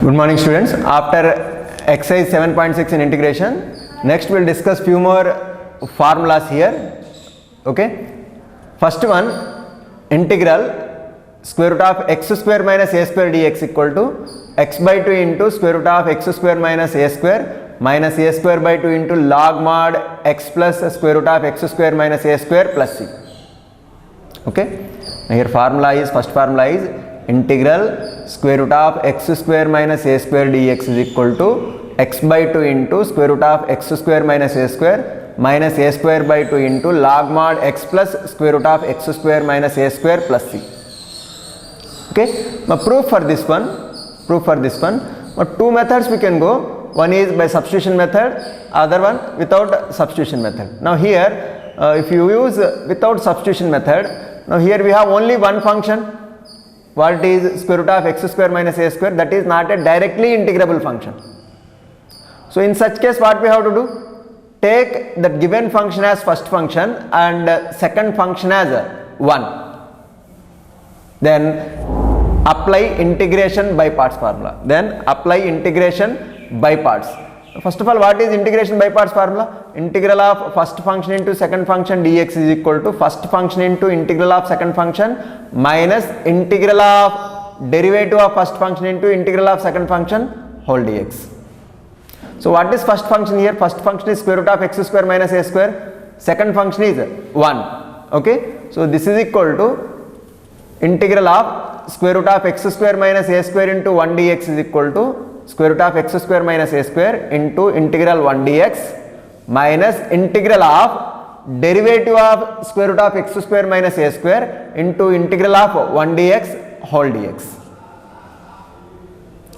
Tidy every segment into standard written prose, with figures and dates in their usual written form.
Good morning students. After exercise 7.6 in integration, next we'll discuss few more formulas here. Okay. First one, integral square root of x square minus a square dx equal to x by 2 into square root of x square minus a square by 2 into log mod x plus square root of x square minus a square plus c. Okay. Now here formula is, first formula is integral square root of x square minus a square dx is equal to x by 2 into square root of x square minus a square by 2 into log mod x plus square root of x square minus a square plus c. Okay. Now proof for this one. Now two methods we can go. One is by substitution method, other one without substitution method. Now here if you use without substitution method, now here we have only one function. What is square root of x square minus a square? That is not a directly integrable function. So in such case what we have to do? Take that given function as first function and second function as 1. Then apply integration by parts formula. First of all, what is integration by parts formula? Integral of first function into second function dx is equal to first function into integral of second function minus integral of derivative of first function into integral of second function whole dx. So what is first function here? First function is square root of x square minus a square. Second function is 1. Okay. So this is equal to integral of square root of x square minus a square into 1 dx is equal to square root of x square minus a square into integral 1 dx minus integral of derivative of square root of x square minus a square into integral of 1 dx whole dx.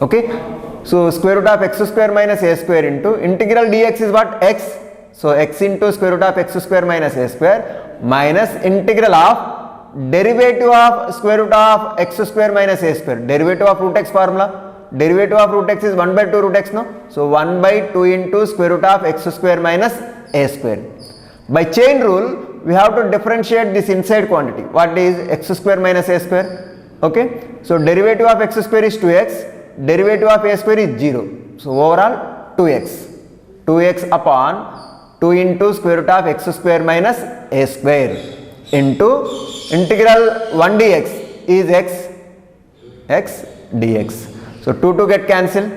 Okay. So square root of x square minus a square into integral dx is what? X. So x into square root of x square minus a square minus integral of derivative of square root of x square minus a square. Derivative of root x formula. Derivative of root x is 1 by 2 root x, no? So 1 by 2 into square root of x square minus a square. By chain rule, we have to differentiate this inside quantity. What is x square minus a square? Okay. So derivative of x square is 2x. Derivative of a square is 0. So overall 2x. 2x upon 2 into square root of x square minus a square into integral 1 dx is x dx. So 2 get cancelled.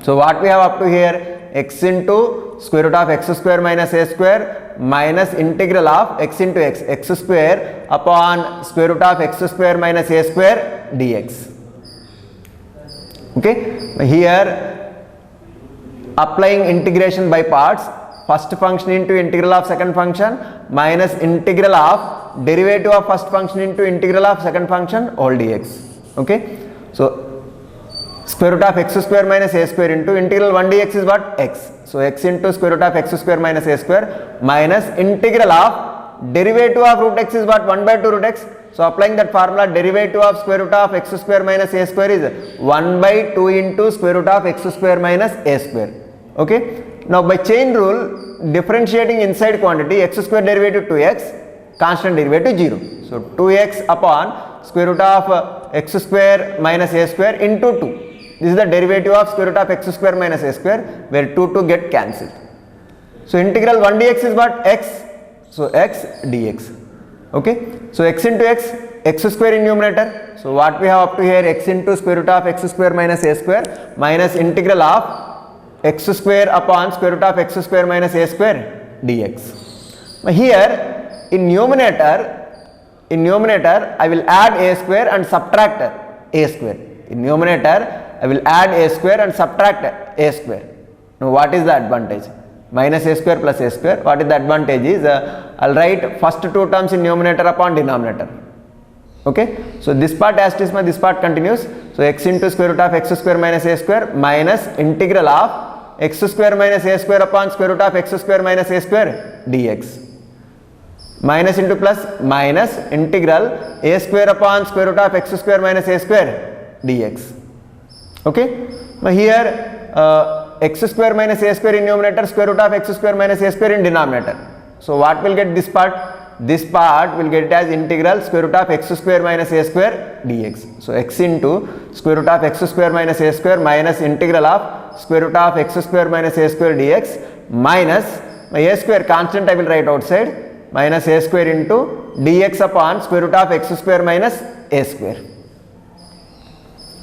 So what we have up to here? X into square root of x square minus a square minus integral of x into x square upon square root of x square minus a square dx. Okay. Here applying integration by parts, first function into integral of second function minus integral of derivative of first function into integral of second function whole dx. Okay. So square root of x square minus a square into integral 1 dx is what? X. So x into square root of x square minus a square minus integral of derivative of root x is what? 1 by 2 root x. So applying that formula, derivative of square root of x square minus a square is 1 by 2 into square root of x square minus a square. Okay. Now by chain rule, differentiating inside quantity, x square derivative 2x, constant derivative 0. So 2x upon square root of x square minus a square into 2. This is the derivative of square root of x square minus a square, where 2 get cancelled. So integral 1 dx is what? X. So x dx. Okay. So x into x square in numerator. So what we have up to here? X into square root of x square minus a square minus integral of x square upon square root of x square minus a square dx. Now here in numerator I will add a square and subtract a square. In numerator I will add a square and subtract a square. Now what is the advantage? Minus a square plus a square. What is the advantage is I will write first two terms in numerator upon denominator. Okay. So this part as it is, this part continues. So x into square root of x square minus a square minus integral of x square minus a square upon square root of x square minus a square dx. Minus into plus minus integral a square upon square root of x square minus a square dx. Okay. Now here x square minus a square in numerator, square root of x square minus a square in denominator. So what will get this part? this part will get as integral square root of x square minus a square dx. So x into square root of x square minus a square minus integral of square root of x square minus a square dx minus my a square constant I will write outside, minus a square into dx upon square root of x square minus a square.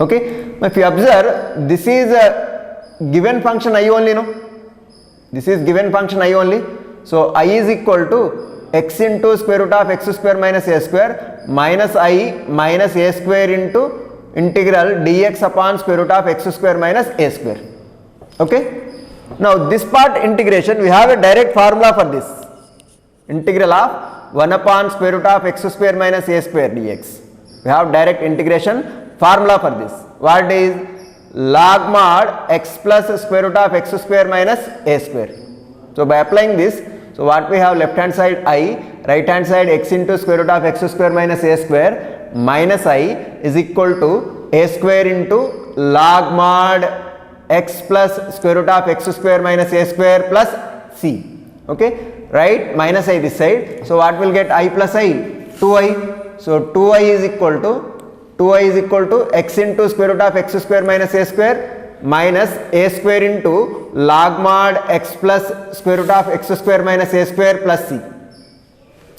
Okay, if you observe, this is a given function I only, no? This is given function I only. So I is equal to x into square root of x square minus a square minus I minus a square into integral dx upon square root of x square minus a square. Okay. Now this part integration, we have a direct formula for this. Integral of 1 upon square root of x square minus a square dx. We have direct integration formula for this. What is log mod x plus square root of x square minus a square. So by applying this, so what we have, left hand side I, right hand side x into square root of x square minus a square minus I is equal to a square into log mod x plus square root of x square minus a square plus c. Okay, right, minus I this side. So what will get I plus I? 2i. So 2i is equal to x into square root of x square minus a square minus a square into log mod x plus square root of x square minus a square plus c.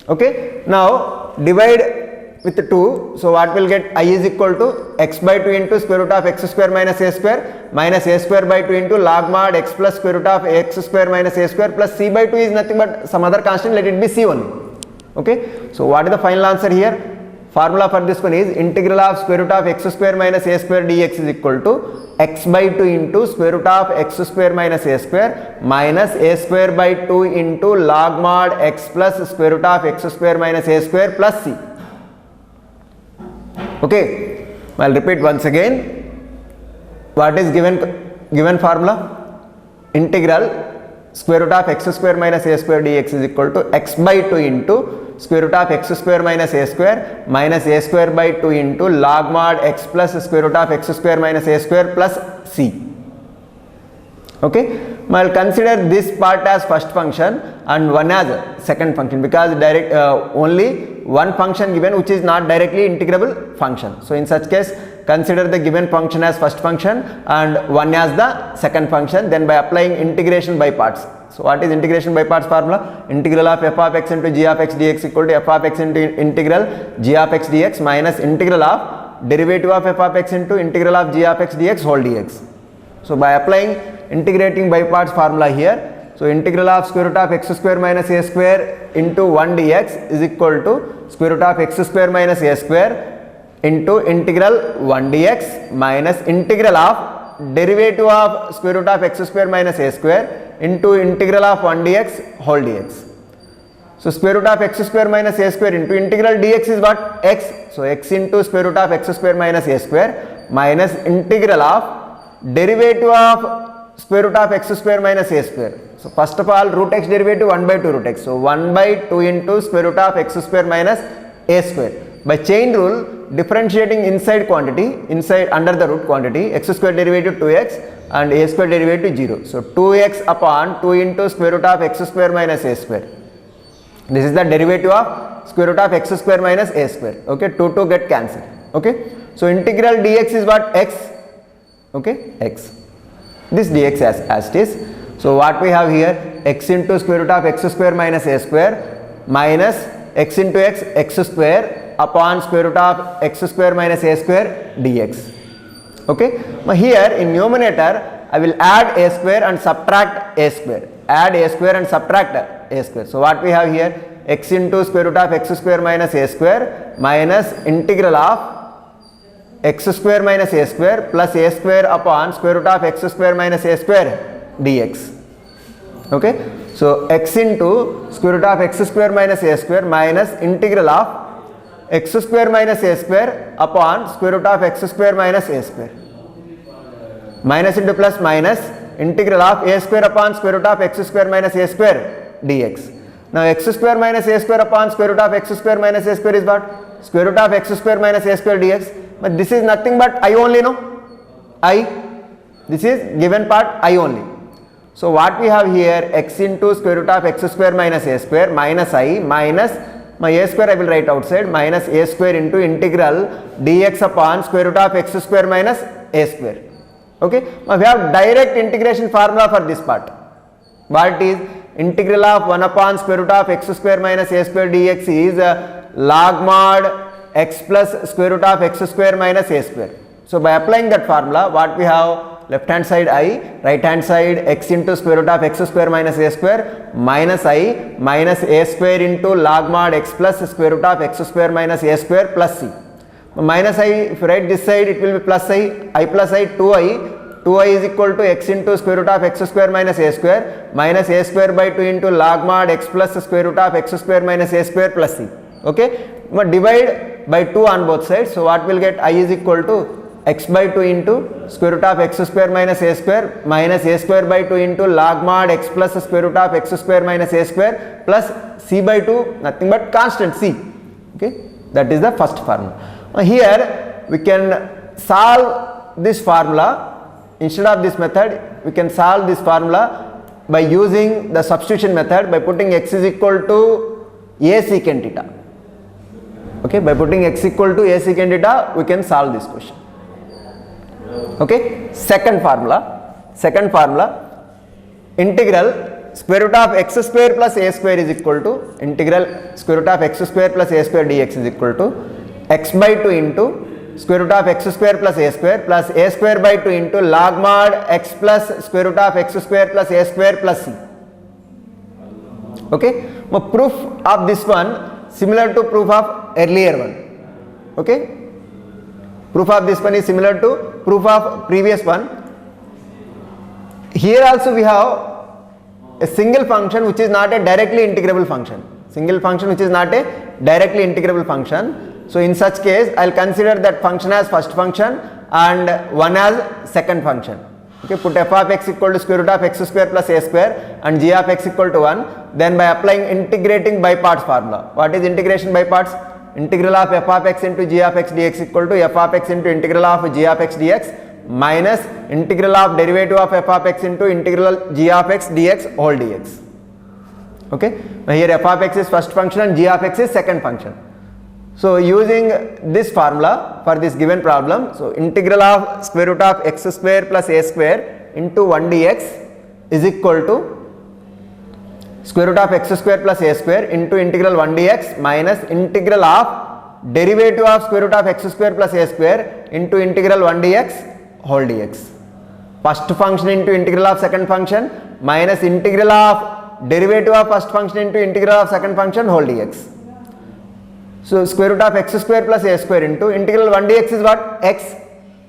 Okay, now divide with 2, so what will get? I is equal to x by 2 into square root of x square minus a square minus a square by 2 into log mod x plus square root of x square minus a square plus c by 2 is nothing but some other constant, let it be c only. Okay, so what is the final answer here? Formula for this one is integral of square root of x square minus a square dx is equal to x by 2 into square root of x square minus a square minus a square by 2 into log mod x plus square root of x square minus a square plus c. Okay, I'll repeat once again. What is given formula? Integral square root of x square minus a square dx is equal to x by 2 into square root of x square minus a square minus a square by 2 into log mod x plus square root of x square minus a square plus c. Okay, I'll consider this part as first function and one as second function, because direct only one function given which is not directly integrable function. So in such case, consider the given function as first function and one as the second function, then by applying integration by parts. So what is integration by parts formula? Integral of f of x into g of x dx equal to f of x into integral g of x dx minus integral of derivative of f of x into integral of g of x dx whole dx. So by applying integrating by parts formula here, so integral of square root of x square minus a square into 1 dx is equal to square root of x square minus a square into integral 1 dx minus integral of derivative of square root of x square minus a square into integral of 1 dx whole dx. So square root of x square minus a square into integral dx is what? X. So x into square root of x square minus a square minus integral of derivative of square root of x square minus a square. So first of all, root x derivative 1 by 2 root x. So 1 by 2 into square root of x square minus a square. By chain rule, differentiating inside quantity, inside under the root quantity, x square derivative 2x and a square derivative 0. So 2x upon 2 into square root of x square minus a square. This is the derivative of square root of x square minus a square. Okay, 2 get cancelled. Okay, so integral dx is what? X. Okay, x. This dx as it is. So what we have here? X into square root of x square minus a square minus x into x square upon square root of x square minus a square dx. Okay, now here in numerator I will add a square and subtract a square. Add a square and subtract a square. So what we have here? X into square root of x square minus a square minus integral of x square minus a square plus a square upon square root of x square minus a square dx. Okay, so x into square root of x square minus a square minus integral of x square minus a square upon square root of x square minus a square. Minus into plus minus integral of a square upon square root of x square minus a square dx. Now x square minus a square upon square root of x square minus a square is what? Square root of x square minus a square dx. But this is nothing but I only, no? I. This is given part I only. So what we have here? X into square root of x square minus a square minus I minus my a square I will write outside, minus a square into integral dx upon square root of x square minus a square. Okay, now we have direct integration formula for this part. What is integral of 1 upon square root of x square minus a square dx is log mod x plus square root of x square minus a square. So by applying that formula, what we have, left hand side I, right hand side x into square root of x square minus a square minus I minus a square into log mod x plus square root of x square minus a square plus c. Minus I, if you write this side, it will be plus I plus I, 2I is equal to x into square root of x square minus a square minus a square by 2 into log mod x plus square root of x square minus a square plus c. Okay, but divide by 2 on both sides, so what will get, I is equal to x by 2 into square root of x square minus a square minus a square by 2 into log mod x plus square root of x square minus a square plus c by 2, nothing but constant c. Okay, that is the first formula. Here we can solve this formula. Instead of this method, we can solve this formula by using the substitution method, by putting x is equal to a secant theta. Okay, by putting x equal to a secant theta, we can solve this question. Okay, second formula, integral square root of x square plus a square is equal to integral square root of x square plus a square dx is equal to x by 2 into square root of x square plus a square by 2 into log mod x plus square root of x square plus a square plus c. Okay, now proof of this one similar to proof of earlier one. Okay, proof of this one is similar to proof of previous one. Here also we have a single function which is not a directly integrable function. So in such case, I will consider that function as first function and one as second function. Okay, put f of x equal to square root of x square plus a square and g of x equal to 1. Then by applying integrating by parts formula. What is integration by parts? Integral of f of x into g of x dx equal to f of x into integral of g of x dx minus integral of derivative of f of x into integral g of x dx whole dx. Okay, now here f of x is first function and g of x is second function. So using this formula for this given problem, so integral of square root of x square plus a square into 1 dx is equal to square root of x square plus a square into integral 1 dx minus integral of derivative of square root of x square plus a square into integral 1 dx whole dx. First function into integral of second function minus integral of derivative of first function into integral of second function whole dx. So square root of x square plus a square into integral 1 dx is what? X.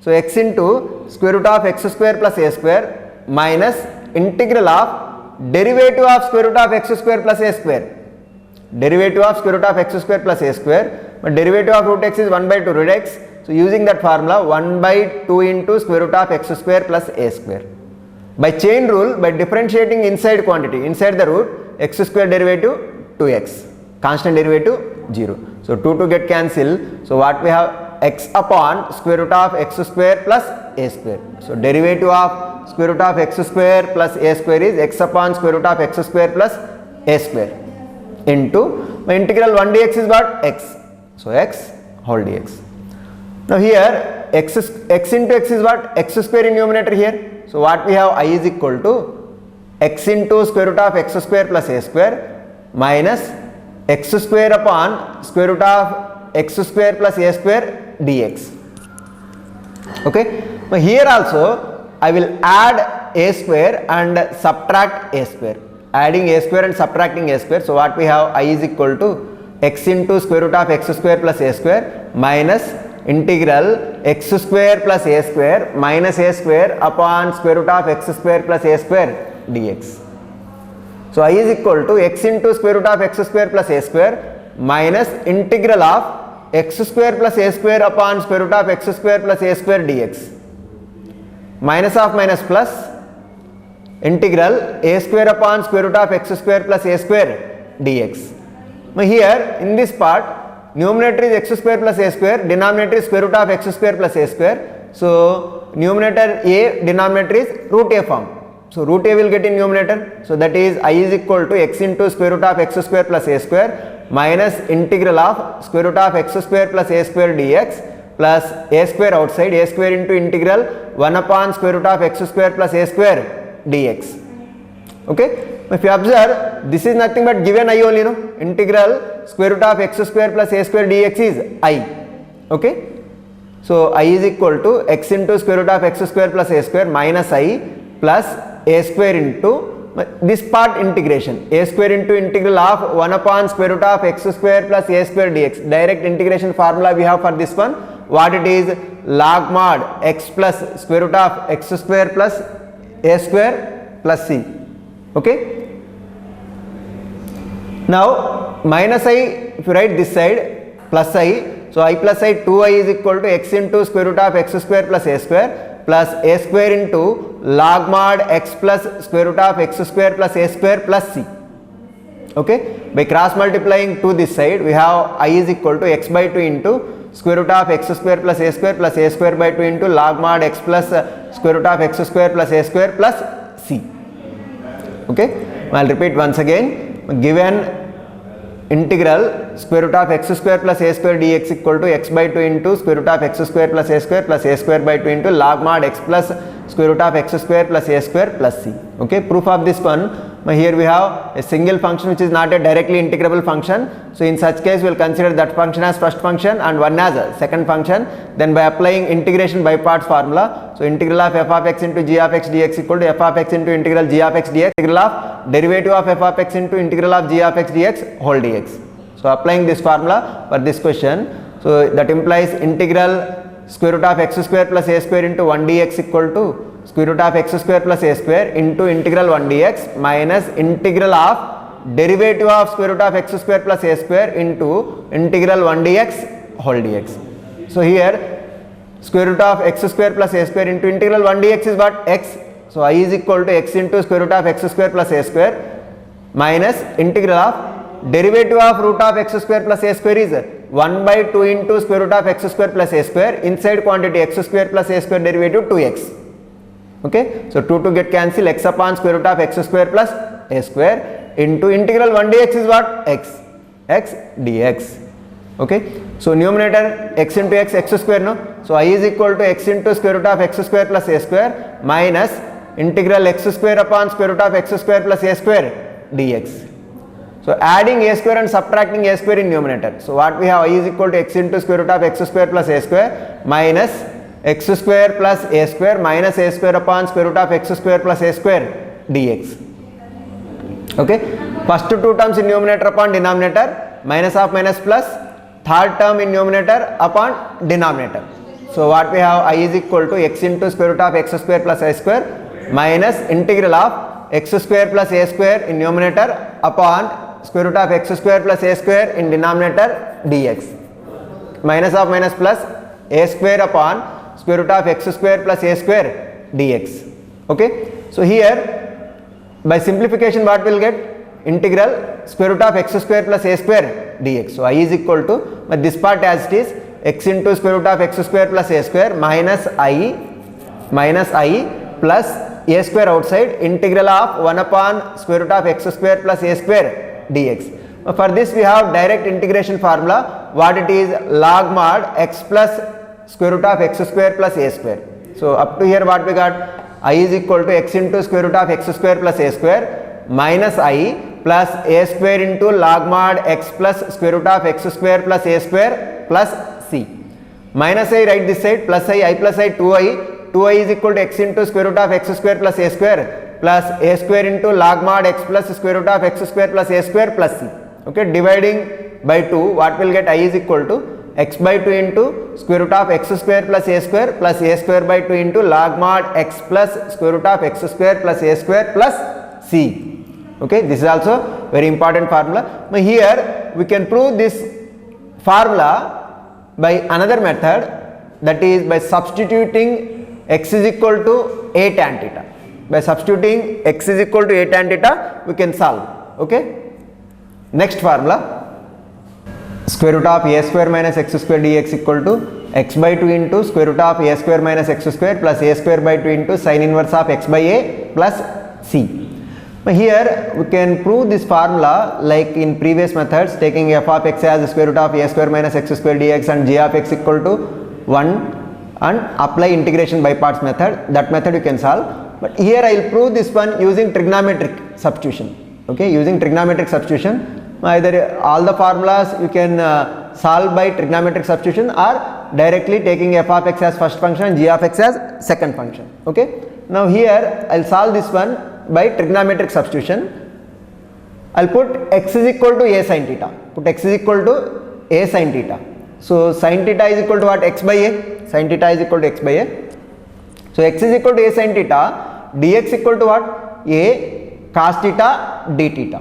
So x into square root of x square plus a square minus integral of derivative of square root of x square plus a square. Derivative of square root of x square plus a square, but derivative of root x is 1 by 2 root x. So using that formula, 1 by 2 into square root of x square plus a square. By chain rule, by differentiating inside quantity, inside the root, x square derivative 2x, constant derivative 0. So 2 get cancelled. So what we have, x upon square root of x square plus a square. So derivative of square root of x square plus a square is x upon square root of x square plus a square into my integral 1 dx is what? X. So x whole dx. Now here x into x is what? X square in numerator here. So what we have, I is equal to x into square root of x square plus a square minus x square upon square root of x square plus a square dx. Okay, now here also I will add a square and subtract a square, adding a square and subtracting a square. So what we have, I is equal to x into square root of x square plus a square minus integral x square plus a square minus a square upon square root of x square plus a square dx. So I is equal to x into square root of x square plus a square minus integral of x square plus a square upon square root of x square plus a square dx. Minus of minus plus integral a square upon square root of x square plus a square dx. Now here in this part, numerator is x square plus a square, denominator is square root of x square plus a square. So numerator a, denominator is root a form. So root a will get in numerator. So that is I is equal to x into square root of x square plus a square minus integral of square root of x square plus a square dx plus a square outside, a square into integral 1 upon square root of x square plus a square dx. Okay, if you observe, this is nothing but given I only, no? Integral square root of x square plus a square dx is I. Okay, so I is equal to x into square root of x square plus a square minus I plus a square into this part integration, a square into integral of 1 upon square root of x square plus a square dx. Direct integration formula we have for this one. What it is? Log mod x plus square root of x square plus a square plus c. Okay, now minus I, if you write this side, plus I, so I plus I, 2I is equal to x into square root of x square plus a square plus a square into log mod x plus square root of x square plus a square plus c. Okay, by cross multiplying to this side, we have I is equal to x by 2 into square root of x square plus a square by 2 into log mod x plus square root of x square plus a square plus c. Okay, I'll repeat once again. Given integral square root of x square plus a square dx equal to x by 2 into square root of x square plus a square by 2 into log mod x plus square root of x square plus a square plus c. Okay, proof of this one, here we have a single function which is not a directly integrable function. So in such case we will consider that function as first function and one as a second function. Then by applying integration by parts formula, so integral of f of x into g of x dx equal to f of x into integral g of x dx, integral of derivative of f of x into integral of g of x dx whole dx. So applying this formula for this question, so that implies integral square root of x square plus a square into 1 dx equal to square root of x square plus a square into integral 1 dx minus integral of derivative of square root of x square plus a square into integral 1 dx whole dx. So here square root of x square plus a square into integral 1 dx is what? X. So I is equal to x into square root of x square plus a square minus integral of derivative of root of x square plus a square is 1 by 2 into square root of x square plus a square, inside quantity x square plus a square derivative 2x. Okay, so 2 get cancel, x upon square root of x square plus a square into integral 1 dx is what? X dx. Okay, so numerator x into x square, no? So I is equal to x into square root of x square plus a square minus integral x square upon square root of x square plus a square dx. So adding a square and subtracting a square in numerator. So what we have, I is equal to x into square root of x square plus a square minus x square plus a square minus a square upon square root of x square plus a square dx. Okay, first two terms in numerator upon denominator, minus of minus plus, third term in numerator upon denominator. So what we have, I is equal to x into square root of x square plus a square minus integral of x square plus a square in numerator upon square root of x square plus a square in denominator dx. Minus of minus plus a square upon square root of x square plus a square dx. Okay, so here by simplification what we'll get? Integral square root of x square plus a square dx. So I is equal to, but this part as it is, x into square root of x square plus a square minus I plus a square outside, integral of 1 upon square root of x square plus a square dx. For this we have direct integration formula. What it is? Log mod x plus square root of x square plus a square. So up to here what we got? I is equal to x into square root of x square plus a square minus I plus a square into log mod x plus square root of x square plus a square plus c. Minus I write this side, plus I plus I 2i is equal to x into square root of x square plus a square into log mod x plus square root of x square plus a square plus c. Okay, dividing by 2, what will get? I is equal to x by 2 into square root of x square plus a square by 2 into log mod x plus square root of x square plus a square plus c. Okay, this is also very important formula. Now here we can prove this formula by another method, that is by substituting x is equal to a tan theta. By substituting x is equal to a tan theta we can solve. Okay, next formula, square root of a square minus x square dx equal to x by 2 into square root of a square minus x square plus a square by 2 into sin inverse of x by a plus c. Here we can prove this formula like in previous methods, taking f of x as square root of a square minus x square dx and g of x equal to 1 and apply integration by parts method. That method you can solve. But here I will prove this one using trigonometric substitution. Okay, using trigonometric substitution, either all the formulas you can solve by trigonometric substitution or directly taking f of x as first function and g of x as second function. Okay, now here I will solve this one by trigonometric substitution. I'll put x is equal to a sin theta. Put x is equal to a sin theta. So sin theta is equal to what? X by a. Sin theta is equal to x by a. So x is equal to a sin theta. Dx equal to what? A cos theta d theta.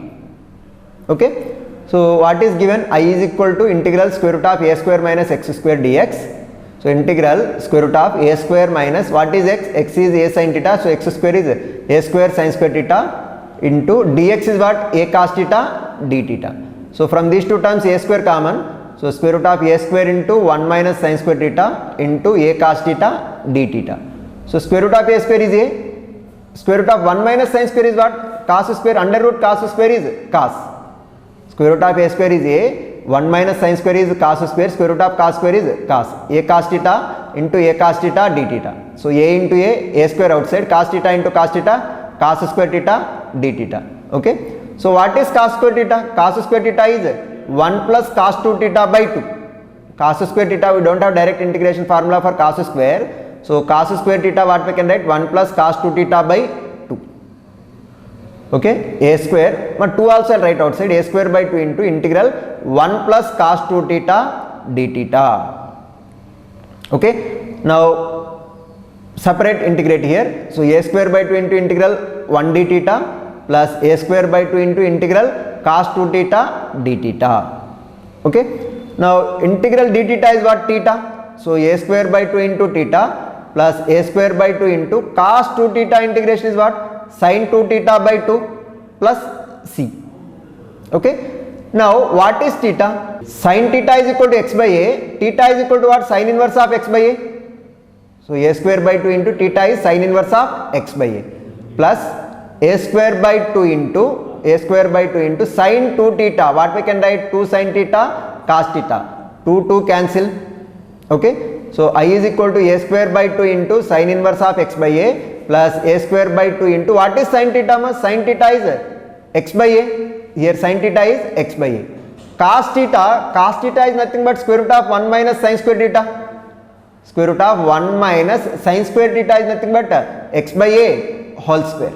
Okay. So what is given? I is equal to integral square root of a square minus x square dx. So integral square root of a square minus what is x? X is a sin theta. So x square is a square sin square theta into dx is what? A cos theta d theta. So from these two terms a square common. So square root of a square into 1 minus sin square theta into a cos theta d theta. So square root of a square is a. Square root of 1 minus sin square is what? Cos square. Under root cos square is cos. Square root of a square is a. 1 minus sin square is cos square. Square root of cos square is cos. A cos theta into a cos theta d theta. So a into a square outside, cos theta into cos theta, cos square theta d theta. Okay. So what is cos square theta? Cos square theta is 1 plus cos 2 theta by 2. Cos square theta, we don't have direct integration formula for cos square. So cos square theta what we can write? 1 plus cos 2 theta by 2. Okay, a square, but 2 also I'll write outside, a square by 2 into integral 1 plus cos 2 theta d theta. Okay, now separate integrate here. So a square by 2 into integral 1 d theta plus a square by 2 into integral cos 2 theta d theta. Okay, now integral d theta is what? Theta. So a square by 2 into theta plus a square by 2 into cos 2 theta integration is what? Sin 2 theta by 2 plus c. Okay, now what is theta? Sin theta is equal to x by a. Theta is equal to what? Sin inverse of x by a. So a square by 2 into theta is sin inverse of x by a plus a square by 2 into sin 2 theta. What we can write? 2 sin theta cos theta. 2 cancel. Okay, so I is equal to a square by 2 into sin inverse of x by a plus a square by 2 into what is sin theta? Sin theta is x by a. Here sin theta is x by a. Cos theta is nothing but square root of 1 minus sin square theta. Square root of 1 minus sin square theta is nothing but x by a whole square.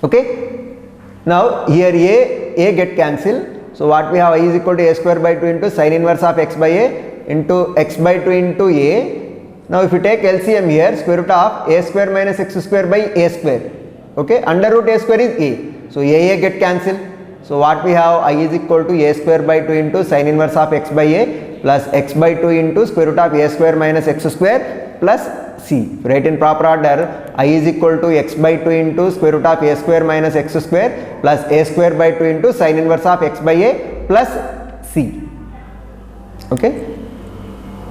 Okay, now here a get cancelled. So what we have? I is equal to a square by 2 into sin inverse of x by a into x by 2 into a. Now if you take LCM here, square root of a square minus x square by a square. Okay, under root a square is a. So a get cancelled. So what we have? I is equal to a square by 2 into sin inverse of x by a plus x by 2 into square root of a square minus x square plus c. Write in proper order. I is equal to x by 2 into square root of a square minus x square plus a square by 2 into sin inverse of x by a plus c. Okay,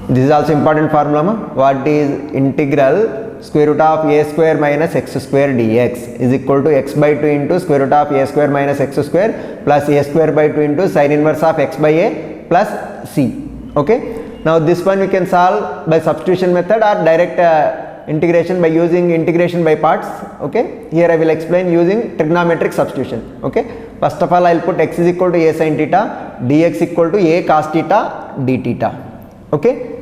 this is also important formula. What is integral square root of a square minus x square dx is equal to x by 2 into square root of a square minus x square plus a square by 2 into sin inverse of x by a plus c. Okay, now this one we can solve by substitution method or direct integration by using integration by parts. Okay, here I will explain using trigonometric substitution. Okay, first of all I will put x is equal to a sin theta, dx equal to a cos theta d theta. Okay,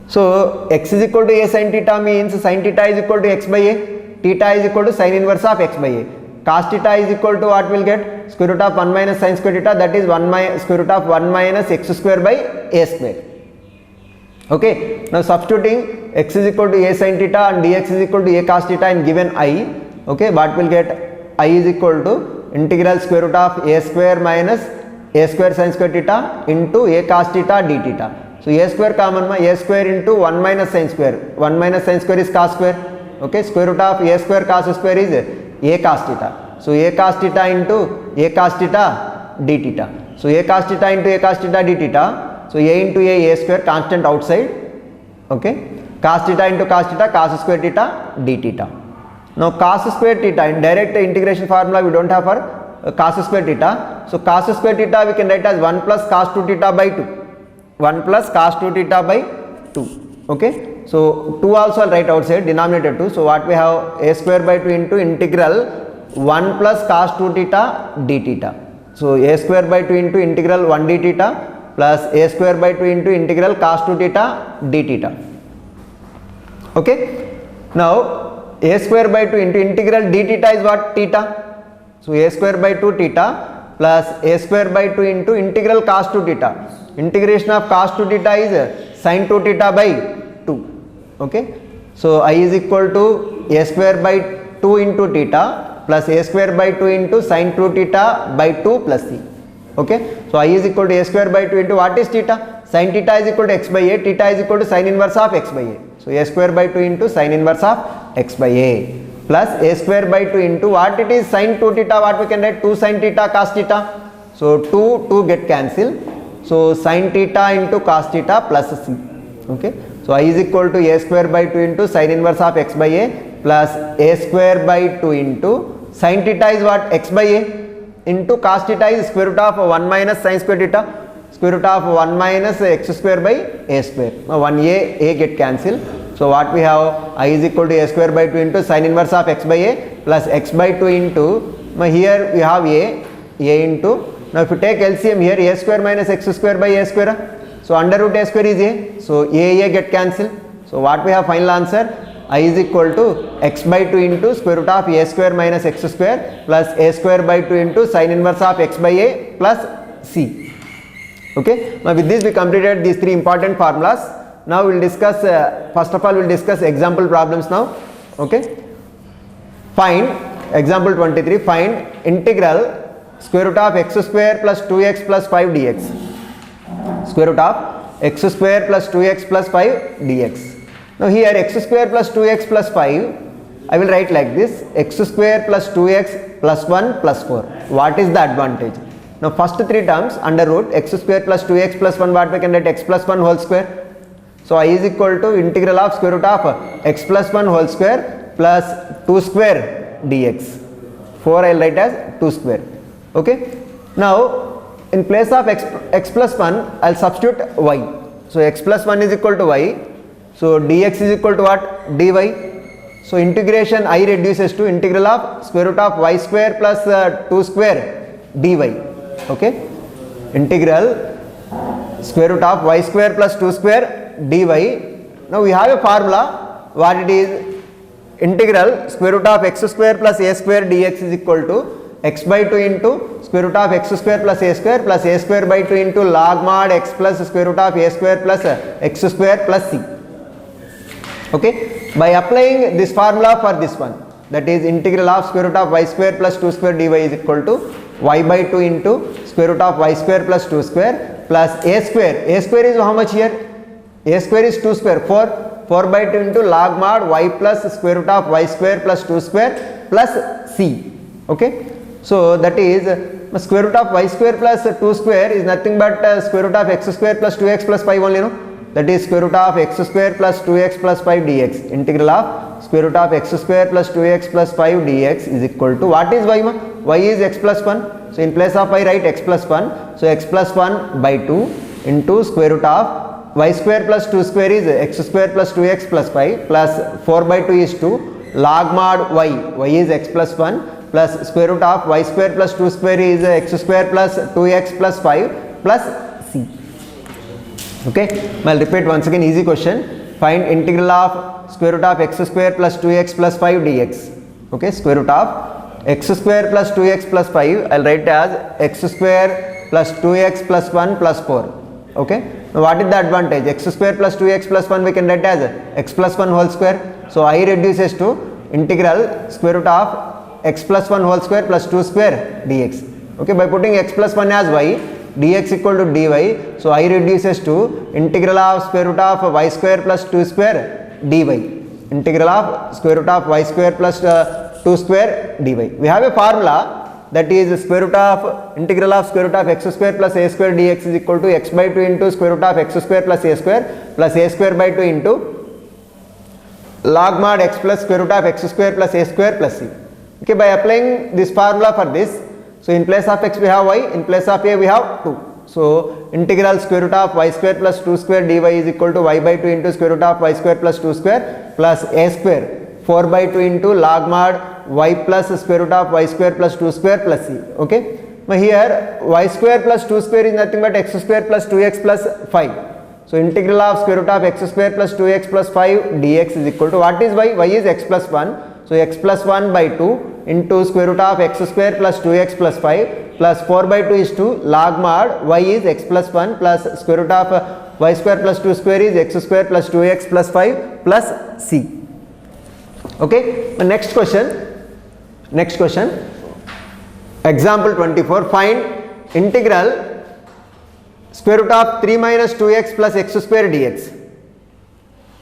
so x is equal to a sin theta means sin theta is equal to x by a, theta is equal to sin inverse of x by a. Cos theta is equal to what? Will get square root of 1 minus sin square theta, that is square root of 1 minus x square by a square. Okay, now substituting x is equal to a sin theta and dx is equal to a cos theta and given I. Okay, what will get? I is equal to integral square root of a square minus a square sin square theta into a cos theta d theta. So a square common, a square into 1 minus sin square. 1 minus sin square is cos square. Okay, square root of a square cos square is a cos theta. So a cos theta into a cos theta d theta. So a cos theta into a cos theta d theta. So a into a square constant outside. Okay, cos theta into cos theta cos square theta d theta. Now cos square theta, in direct integration formula we don't have for cos square theta. So cos square theta we can write as 1 plus cos 2 theta by 2. 1 plus cos 2 theta by 2. Okay. So 2 also I'll write outside, denominator 2. So what we have, a square by 2 into integral 1 plus cos 2 theta d theta. So a square by 2 into integral 1 d theta plus a square by 2 into integral cos 2 theta d theta. Okay. Now a square by 2 into integral d theta is what? Theta. So a square by 2 theta plus a square by 2 into integral cos 2 theta. Integration of cos 2 theta is sin 2 theta by 2. Okay. So I is equal to a square by 2 into theta plus a square by 2 into sin 2 theta by 2 plus c. Okay. So I is equal to a square by 2 into what is theta? Sin theta is equal to x by a, theta is equal to sin inverse of x by a. So a square by 2 into sin inverse of x by a plus a square by 2 into what it is, sin 2 theta, what we can write, 2 sin theta cos theta. So 2 get cancelled. So sin theta into cos theta plus c. Okay. So I is equal to a square by 2 into sin inverse of x by a plus a square by 2 into sin theta is what, x by a, into cos theta is square root of 1 minus sin square theta, square root of 1 minus x square by a square. Now 1a get cancelled. So what we have, I is equal to a square by 2 into sin inverse of x by a plus x by 2 into, now here we have a into, now if you take LCM here, a square minus x square by a square. So under root a square is a. So a get cancelled. So what we have, final answer, I is equal to x by 2 into square root of a square minus x square plus a square by 2 into sin inverse of x by a plus c. Okay. Now with this we completed these 3 important formulas. Now we will discuss, first of all we will discuss example problems now. Okay. Find, example 23, find integral square root of x square plus 2x plus 5 dx. Square root of x square plus 2x plus 5 dx. Now here x square plus 2x plus 5, I will write like this, x square plus 2x plus 1 plus 4. What is the advantage? Now first 3 terms under root x square plus 2x plus 1, what we can write, x plus 1 whole square. So I is equal to integral of square root of x plus 1 whole square plus 2 square dx. 4 I will write as 2 square. Okay. Now in place of x plus 1 I will substitute y. So x plus 1 is equal to y. So dx is equal to what? Dy. So integration I reduces to integral of square root of y square plus 2 square dy. Okay. Integral square root of y square plus 2 square dy. Now we have a formula, what it is, integral square root of x square plus a square dx is equal to x by 2 into square root of x square plus a square by 2 into log mod x plus square root of a square plus x square plus c. Okay. By applying this formula for this one, that is integral of square root of y square plus 2 square dy is equal to y by 2 into square root of y square plus 2 square plus a square. A square is how much here? A square is 2 square, 4 by 2 into log mod y plus square root of y square plus 2 square plus c. Okay. So that is square root of y square plus 2 square is nothing but square root of x square plus 2x plus 5 only, no? That is square root of x square plus 2x plus 5 dx. Integral of square root of x square plus 2x plus 5 dx is equal to, what is y? Y is x plus 1. So in place of y write x plus 1. So x plus 1 by 2 into square root of y square plus 2 square is x square plus 2x plus 5 plus 4 by 2 is 2 log mod y is x plus 1 plus square root of y square plus 2 square is x square plus 2x plus 5 plus c. Okay. I will repeat once again, easy question. Find integral of square root of x square plus 2x plus 5 dx. Okay. Square root of x square plus 2x plus 5, I will write as x square plus 2x plus 1 plus 4. Okay. Now what is the advantage? X square plus 2x plus 1 we can write as x plus 1 whole square. So I reduces to integral square root of x plus 1 whole square plus 2 square dx. Okay. By putting x plus 1 as y, dx equal to dy. So I reduces to integral of square root of y square plus 2 square dy. Integral of square root of y square plus 2 square dy. We have a formula, that is square root of integral of square root of x square plus a square dx is equal to x by 2 into square root of x square plus a square by 2 into log mod x plus square root of x square plus a square plus c. Okay, by applying this formula for this, so in place of x we have y, in place of a we have 2. So integral square root of y square plus 2 square dy is equal to y by 2 into square root of y square plus 2 square plus a square 4 by 2 into log mod y plus square root of y square plus 2 square plus c. Okay, now here y square plus 2 square is nothing but x square plus 2x plus 5. So integral of square root of x square plus 2x plus 5 dx is equal to, what is y? Y is x plus 1. So x plus 1 by 2 into square root of x square plus 2x plus 5 plus 4 by 2 is 2 log mod y is x plus 1 plus square root of y square plus 2 square is x square plus 2x plus 5 plus c. Okay, the next question, example 24, find integral square root of 3 minus 2x plus x square dx.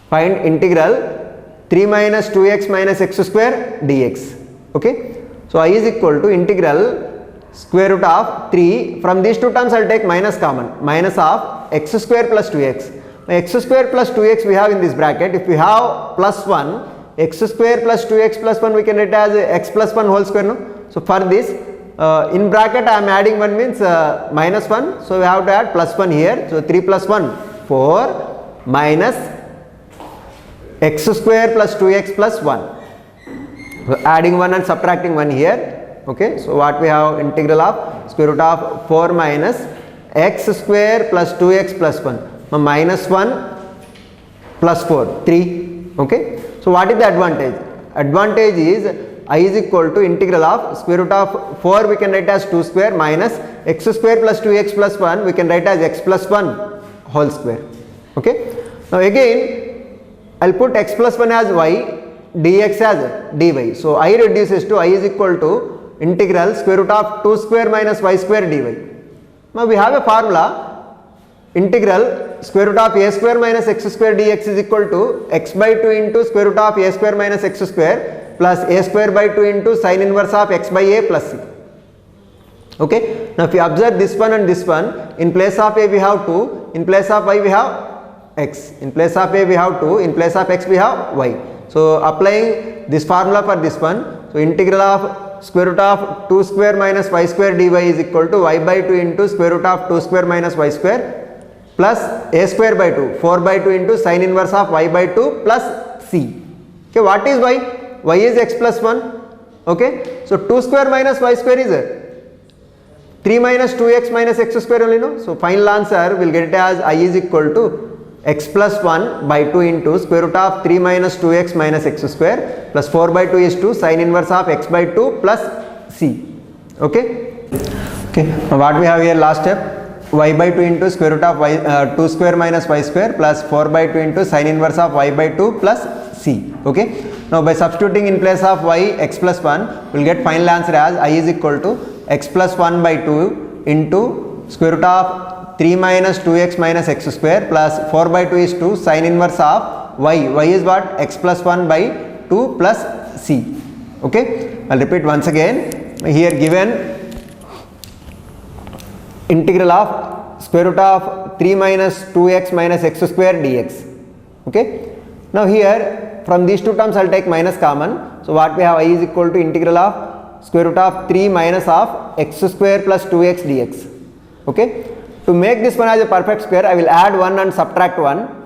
Find integral 3 minus 2x minus x square dx. Okay, so I is equal to integral square root of 3, from these two terms I will take minus common, minus of x square plus 2x. Now x square plus 2x we have in this bracket. If we have plus 1, x square plus 2x plus 1 we can write as x plus 1 whole square, no? So for this in bracket I am adding 1 means minus 1, so we have to add plus 1 here. So 3 plus 1 4 minus x square plus 2x plus 1. So adding 1 and subtracting 1 here. Okay, so what we have, integral of square root of 4 minus x square plus 2x plus 1, minus 1 plus 4, 3. Okay, so what is the advantage? Advantage is I is equal to integral of square root of 4 we can write as 2 square minus x square plus 2x plus 1 we can write as x plus 1 whole square. Okay, now again I will put x plus 1 as y, dx as dy. So I reduces to I is equal to integral square root of 2 square minus y square dy. Now we have a formula, integral square root of a square minus x square dx is equal to x by 2 into square root of a square minus x square plus a square by 2 into sin inverse of x by a plus c. Okay, now if you observe this one and this one, in place of a we have 2, in place of y we have x, in place of a we have 2, in place of x we have y. So applying this formula for this one, so integral of square root of 2 square minus y square dy is equal to y by 2 into square root of 2 square minus y square plus a square by 2, 4 by 2 into sin inverse of y by 2 plus c. Okay, what is y? Y is x plus 1. Okay, so 2 square minus y square is 3 minus 2x minus x square only, no? So final answer will get it as I is equal to x plus 1 by 2 into square root of 3 minus 2x minus x square plus 4 by 2 is 2 sin inverse of x by 2 plus c. Okay, okay, now what we have here, last step, y by 2 into square root of y 2 square minus y square plus 4 by 2 into sin inverse of y by 2 plus c. Okay, now by substituting in place of y x plus 1 we will get final answer as I is equal to x plus 1 by 2 into square root of 3 minus 2x minus x square plus 4 by 2 is 2 sin inverse of y. Y is what? X plus 1 by 2 plus c. Okay, I will repeat once again. Here given integral of square root of 3 minus 2x minus x square dx. Okay, now here from these two terms I will take minus common. So what we have, I is equal to integral of square root of 3 minus of x square plus 2x dx. Okay, to make this one as a perfect square I will add 1 and subtract 1.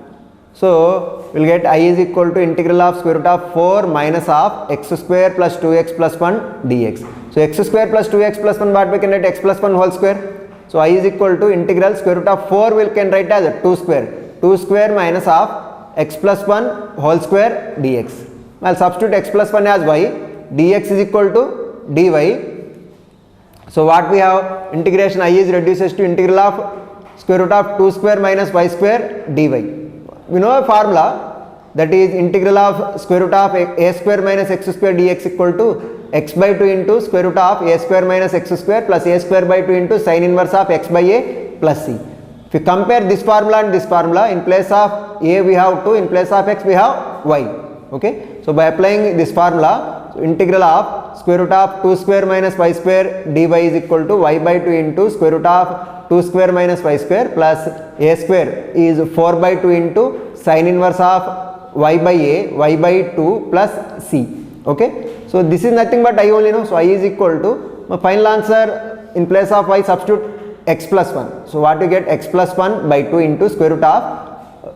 So we will get I is equal to integral of square root of 4 minus of x square plus 2x plus 1 dx. So x square plus 2x plus 1, what we can write, x plus 1 whole square. So I is equal to integral square root of 4 we can write as 2 square. 2 square minus of x plus 1 whole square dx. I will substitute x plus 1 as y, dx is equal to dy. So what we have, integration I is reduces to integral of square root of 2 square minus y square dy. We know a formula, that is integral of square root of a square minus x square dx equal to x by 2 into square root of a square minus x square plus a square by 2 into sin inverse of x by a plus c. If you compare this formula and this formula, in place of a we have 2, in place of x we have y. Okay, so by applying this formula, so integral of square root of 2 square minus y square dy is equal to y by 2 into square root of 2 square minus y square plus a square is 4 by 2 into sin inverse of y by a, y by 2 plus c. Okay, so this is nothing but I only know, so I is equal to, my final answer in place of y substitute x plus 1. So what you get, x plus 1 by 2 into square root of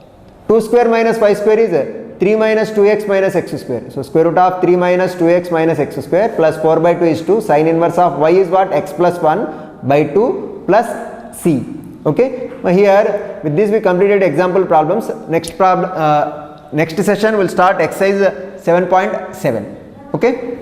2 square minus 5 square is 3 minus 2x minus x square. So square root of 3 minus 2x minus x square plus 4 by 2 is 2. Sin inverse of y is what, x plus 1 by 2 plus c. Okay, here with this we completed example problems. Next session will start exercise 7.7. Okay.